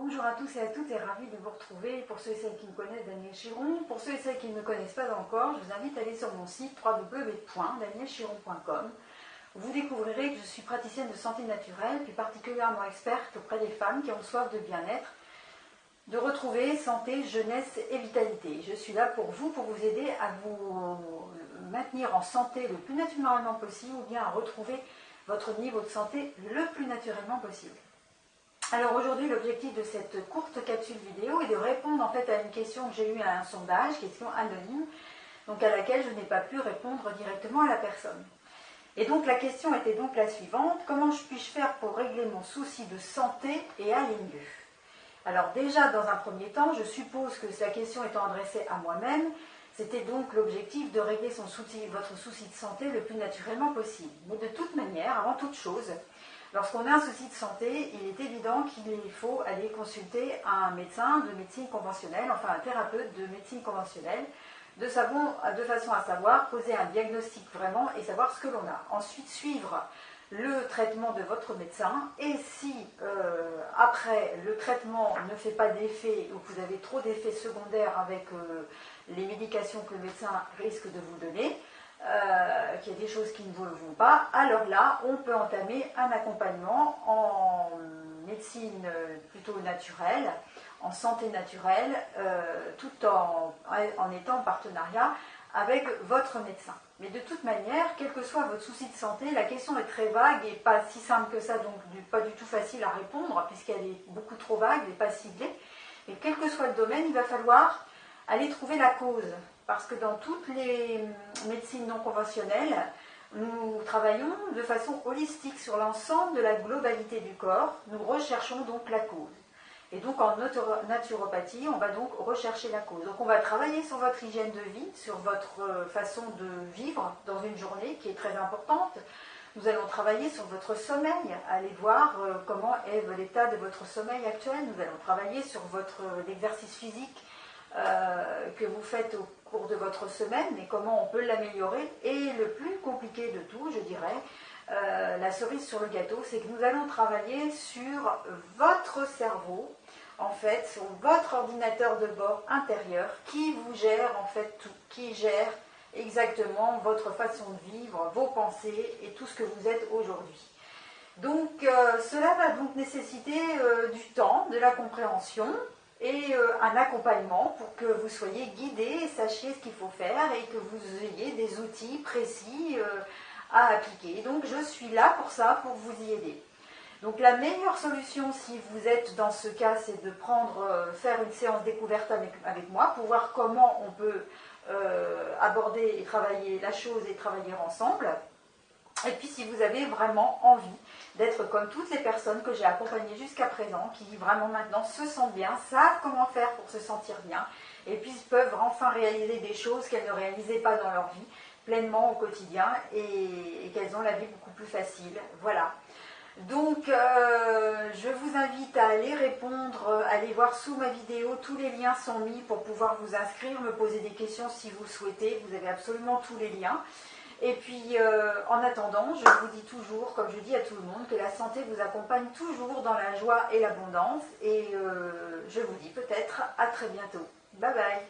Bonjour à tous et à toutes et ravi de vous retrouver. Pour ceux et celles qui me connaissent, Danielle Chiron. Pour ceux et celles qui ne me connaissent pas encore, je vous invite à aller sur mon site www.daniellechiron.com. Vous découvrirez que je suis praticienne de santé naturelle, plus particulièrement experte auprès des femmes qui ont soif de bien-être, de retrouver santé, jeunesse et vitalité. Je suis là pour vous aider à vous maintenir en santé le plus naturellement possible ou bien à retrouver votre niveau de santé le plus naturellement possible. Alors aujourd'hui, l'objectif de cette courte capsule vidéo est de répondre en fait à une question que j'ai eue à un sondage, question anonyme, donc à laquelle je n'ai pas pu répondre directement à la personne. Et donc la question était donc la suivante: comment puis-je faire pour régler mon souci de santé et aller mieux? Alors déjà, dans un premier temps, je suppose que la question étant adressée à moi-même, c'était donc l'objectif de régler votre souci de santé le plus naturellement possible. Mais de toute manière, avant toute chose, lorsqu'on a un souci de santé, il est évident qu'il faut aller consulter un médecin de médecine conventionnelle, enfin un thérapeute de médecine conventionnelle, de façon à savoir poser un diagnostic vraiment et savoir ce que l'on a. Ensuite, suivre le traitement de votre médecin, et si après le traitement ne fait pas d'effet ou que vous avez trop d'effets secondaires avec les médications que le médecin risque de vous donner, qu'il y a des choses qui ne vous vont pas, alors là, on peut entamer un accompagnement en médecine plutôt naturelle, en santé naturelle, tout en étant en partenariat avec votre médecin. Mais de toute manière, quel que soit votre souci de santé, la question est très vague et pas si simple que ça, donc pas du tout facile à répondre, puisqu'elle est beaucoup trop vague et pas ciblée. Mais quel que soit le domaine, il va falloir aller trouver la cause. Parce que dans toutes les médecines non conventionnelles, nous travaillons de façon holistique sur l'ensemble de la globalité du corps. Nous recherchons donc la cause. Et donc en naturopathie, on va donc rechercher la cause. Donc on va travailler sur votre hygiène de vie, sur votre façon de vivre dans une journée qui est très importante. Nous allons travailler sur votre sommeil, aller voir comment est l'état de votre sommeil actuel. Nous allons travailler sur l'exercice physique que vous faites au cours de votre semaine et comment on peut l'améliorer. Et le plus compliqué de tout, je dirais, la cerise sur le gâteau, c'est que nous allons travailler sur votre cerveau, en fait, sur votre ordinateur de bord intérieur qui vous gère en fait tout, qui gère exactement votre façon de vivre, vos pensées et tout ce que vous êtes aujourd'hui. Donc cela va donc nécessiter du temps, de la compréhension et un accompagnement pour que vous soyez guidé et sachiez ce qu'il faut faire et que vous ayez des outils précis à appliquer. Donc je suis là pour ça, pour vous y aider. Donc la meilleure solution si vous êtes dans ce cas, c'est de faire une séance découverte avec moi pour voir comment on peut aborder et travailler la chose et travailler ensemble. Et puis si vous avez vraiment envie d'être comme toutes les personnes que j'ai accompagnées jusqu'à présent, qui vraiment maintenant se sentent bien, savent comment faire pour se sentir bien, et puis peuvent enfin réaliser des choses qu'elles ne réalisaient pas dans leur vie, pleinement au quotidien, et qu'elles ont la vie beaucoup plus facile. Voilà. Donc, je vous invite à aller répondre, aller voir sous ma vidéo, tous les liens sont mis pour pouvoir vous inscrire, me poser des questions si vous le souhaitez, vous avez absolument tous les liens. Et puis, en attendant, je vous dis toujours, comme je dis à tout le monde, que la santé vous accompagne toujours dans la joie et l'abondance. Et je vous dis peut-être à très bientôt. Bye bye.